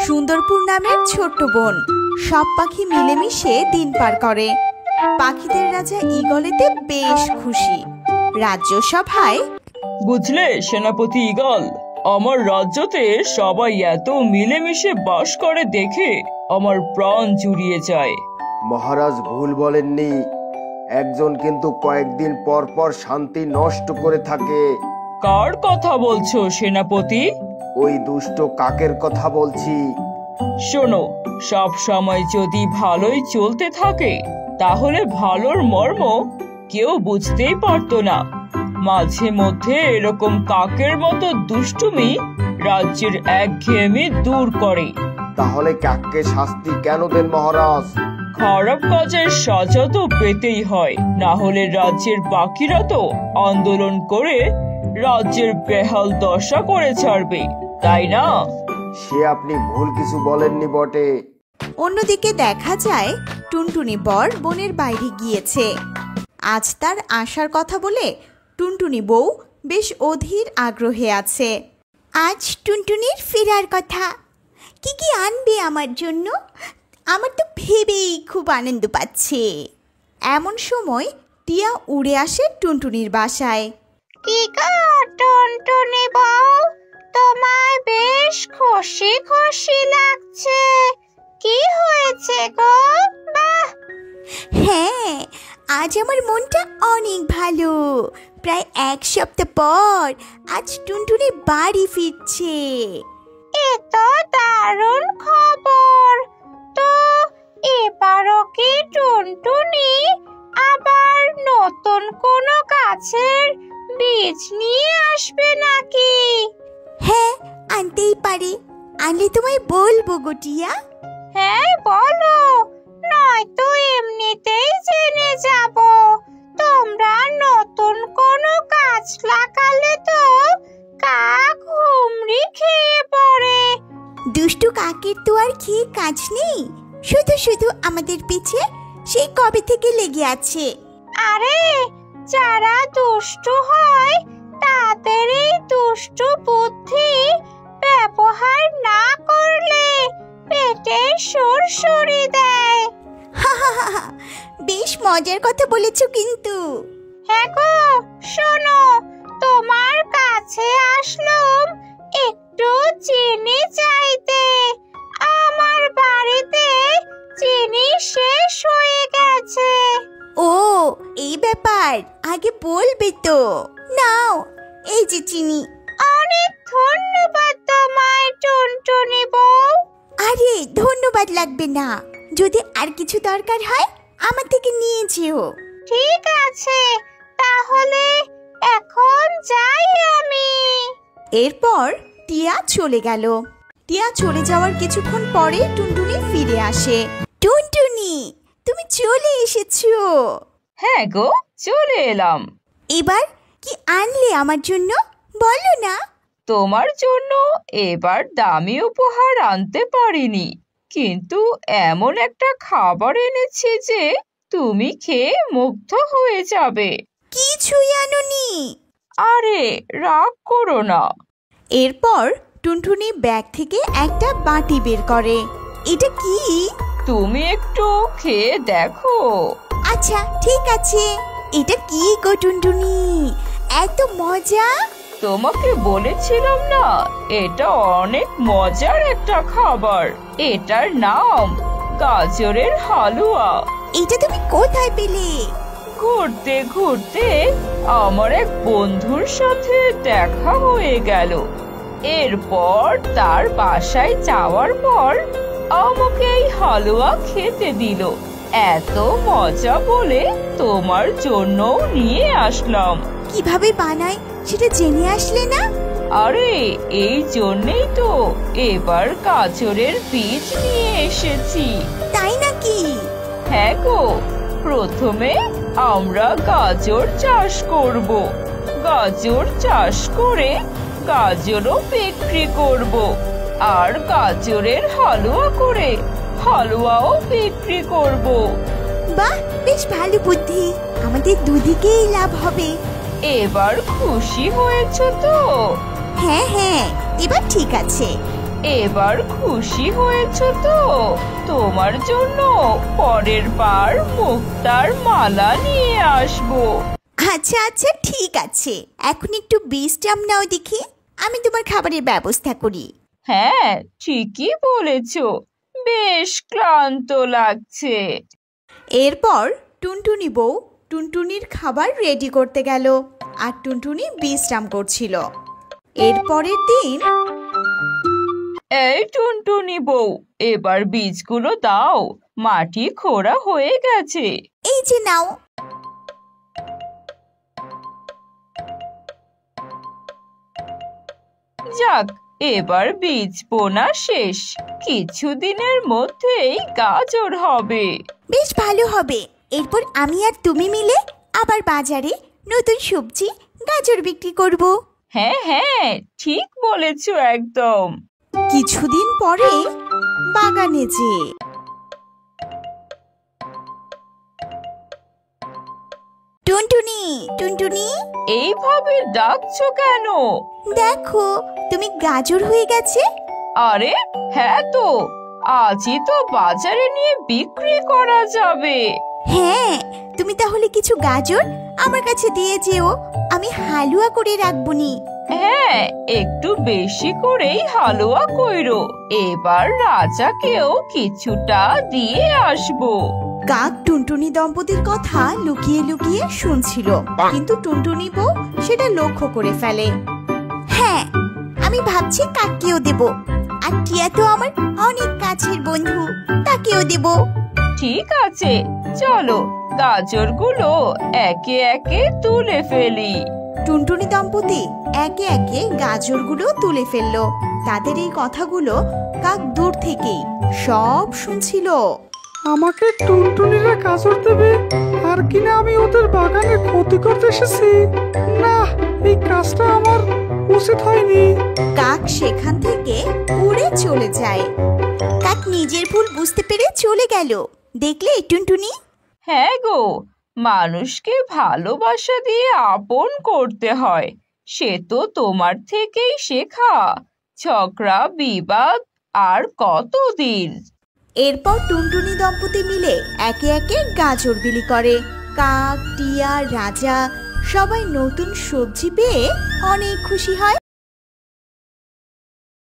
সুন্দরপুর নামের ছোট্ট বন। সব পাখি মিলেমিশে দিন পার করে। পাখিদের রাজা ঈগলেতে বেশ খুশি। রাজ্যসভায় বুঝলে সেনাপতি ঈগল, আমার রাজ্যতে সবাই এত মিলেমিশে বাস করে দেখে আমার প্রাণ জুড়িয়ে যায়। মহারাজ ভুল বলেননি, একজন কিন্তু কয়েকদিন পর পর শান্তি নষ্ট করে থাকে। কার কথা বলছো সেনাপতি? ওই দুষ্ট কাকের কথা বলছি। শোনো, সব সময় যদি ভালোই চলতে থাকে তাহলে ভালোর মর্ম কেউ বুঝতেই পারতো না। মাঝে মধ্যে এরকম কাকের মতো দুষ্টুমি রাজ্যের একঘেয়েমি দূর করে। তাহলে কাককে শাস্তি কেন দেন মহারাজ? খারাপ কাজের সাজা তো পেতেই হয়, না হলে রাজ্যের বাকিরা তো আন্দোলন করে রাজ্যের বেহাল দশা করে ছাড়বে, তাই না? সে আপনি ভুল কিছু বলেননি বটে। অন্যদিকে দেখা যায় টুনটুনি বর বনের বাইরে গিয়েছে। আজ তার আসার কথা বলে টুনটুনি বউ বেশ অধীর আগ্রহে আছে। আজ টুনটুনির ফেরার কথা। কি কি আনবে আমার জন্য? আমার তো ভেবেই খুব আনন্দ পাচ্ছে। এমন সময় টিয়া উড়ে আসে টুনটুনির বাসায়। কি গো টুনটুনি বউ, তোমায় বেশ খুশি খুশি লাগছে। কি হয়েছে গো? বাহ! হ্যাঁ, আজ আমার মনটা অনেক ভালো। প্রায় এক সপ্তাহ পর আজ টুনটুনি বাড়ি ফিরছে। এ তো দারুণ খবর। তো এবারও কি টুনটুনি আবার নতুন কোনো গাছের বীজ নিয়ে আসবে নাকি? হ্যাঁ, আনতেই পারে। আনলে তোমায় বলবো গো টিয়া। হ্যাঁ বলো, নয়তো এমনিতেই জেনে যাব। তোমরা নতুন কোনো গাছ লাগালে তো কাক হুমড়ি খেয়ে পড়ে। দুষ্টু কাকের তো আর খেয়ে কাজ নেই, শুধু শুধু আমাদের পিছে সেই কবে থেকে লেগে আছে। আরে, যারা দুষ্টু হয় তাদের এই দুষ্টু বুদ্ধি ব্যবহার না করলে পেটে সুরসুরি দেয়। বেশ মজার কথা বলেছো কিন্তু। হ্যাঁ গো, শোনো, তোমার কাছে আসলাম একটু চিনি চাইতে। আমার বাড়িতে চিনি শেষ হয়ে গেছে। ও, এই ব্যাপার, আগে বলবে তো। নাও, এই যে চিনি। অনেক ধন্যবাদ তোমায় টুনটুনি বউ। আরে ধন্যবাদ লাগবে না। যদি আর কিছু দরকার হয় আমার থেকে নিয়ে যেও। ঠিক আছে, তাহলে এখন যাই আমি। এরপর টিয়া চলে গেল। টিয়া চলে যাওয়ার কিছুক্ষণ পরে টুনটুনি ফিরে আসে। টুনটুনি, তুমি চলে এসেছো? হ্যাঁ গো, চলে এলাম। এবার কি আনলে আমার জন্য, বলো না? তোমার জন্য এবার দামি উপহার আনতে পারিনি, কিন্তু এমন একটা খাবার এনেছি যে তুমি খেয়ে মুগ্ধ হয়ে যাবে। কিছুই আনোনি? আরে রাগ করো না। এরপর টুনটুনি ব্যাগ থেকে একটা বাটি বের করে। এটা কি? তুমি একটু খেয়ে দেখো। আচ্ছা ঠিক আছে। এটা কি গো টুনটুনি, এত মজা? তোমাকে বলেছিলাম না, এটা অনেক মজার একটা খাবার। এটার নাম গাজরের হালুয়া। এটা তুমি কোথায় পেলে? ঘুরতে ঘুরতে আমার এক বন্ধুর সাথে দেখা হয়ে গেল। এরপর তার বাসায় যাওয়ার পর আমাকে এই হালুয়া খেতে দিল। এত মজা বলে তোমার জন্য নিয়ে আসলাম। কিভাবে বানায় সেটা জেনে আসলে না? আরে এই জন্যই তো এবার গাজরের বীজ নিয়ে এসেছি। তাই নাকি? হ্যাঁ গো, প্রথমে আমরা গাজর চাষ করব। গাজর চাষ করে গাজরও বিক্রি করব, আর গাজরের হালুয়া করে হালুয়াও বিক্রি করব। বাহ, বেশ ভালো বুদ্ধি। আমাদের দুদিকেই লাভ হবে। এবার খুশি হয়েছো তো? হ্যাঁ হ্যাঁ, এবার ঠিক আছে। এবার খুশি হয়েছো তো? তোমার জন্য পরের বার মুক্তার মালা নিয়ে আসবো। আচ্ছা আচ্ছা ঠিক আছে, এখন একটু বিশ্রাম নাও দেখি, আমি তোমার খাবারের ব্যবস্থা করি। হ্যাঁ, ঠিকই বলেছো, বেশ ক্লান্ত লাগছে। এরপর টুনটুনি বউ টুনটুনির খাবার রেডি করতে গেল, আর টুনটুনি বিশ্রাম করছিল। এরপরের দিন এই টুনটুনি বউ, এবার বীজগুলো দাও, মাটি খোঁড়া হয়ে গেছে। এই যে নাও। যাক, এবার বীজ বোনা শেষ, কিছুদিনের মধ্যেই গাজর হবে। বেশ ভালো হবে। এরপর আমি আর তুমি মিলে আবার বাজারে নতুন সবজি গাজর বিক্রি করব। হ্যাঁ হ্যাঁ, ঠিক বলেছো একদম। কিছুদিন পরে বাগানে যে টুনটুনি টুনটুনি, এইভাবে ডাকছো কেন? দেখো তুমি গাজর হয়ে গেছে। আরে হ্যাঁ তো, আজই তো বাজারে নিয়ে বিক্রি করা যাবে। হ্যাঁ, তুমি তাহলে কিছু গাজর আমার কাছে দিয়ে যেও, আমি হালুয়া করে রাখবনি। হ্যাঁ, একটু বেশি করেই হালুয়া কইরো, এবার রাজাকেও কিছুটা দিয়ে আসবো। কাক টুনটুনি দম্পতির কথা লুকিয়ে লুকিয়ে শুনছিল, কিন্তু টুনটুনি বউ সেটা লক্ষ্য করে ফেলে। হ্যাঁ, আমি ভাবছি কাককেও দেব, আর টিয়া তো আমার অনেক কাছের বন্ধু, তাকেও দেব। ঠিক আছে, চলো গাজরগুলো একে একে তুলে ফেলি। টুনটুনি দম্পতি একে একে গাজরগুলো তুলে ফেললো। তাদের এই কথাগুলো কাক দূর থেকেই সব শুনছিল। আমাকে টুনটুনিরা গাজর দেবে, আর কিনা আমি ওদের বাগানে ক্ষতি করতে এসেছি? না, এই কাজটা আমার উচিত হয়নি। কাক সেখান থেকে উড়ে চলে যায়। কাক নিজের ভুল বুঝতে পেরে চলে গেল। দেখলে টুনটুনি? হ্যাঁ গো, মানুষকে ভালোবাসা দিয়ে আপন করতে হয়, সে তো তোমার থেকেই শেখা। ঝগড়া বিবাদ আর কতদিন। এরপর টুনটুনি দম্পতি মিলে একে একে গাজর বিলি করে। কাক, টিয়া, রাজা সবাই নতুন সবজি পেয়ে অনেক খুশি হয়।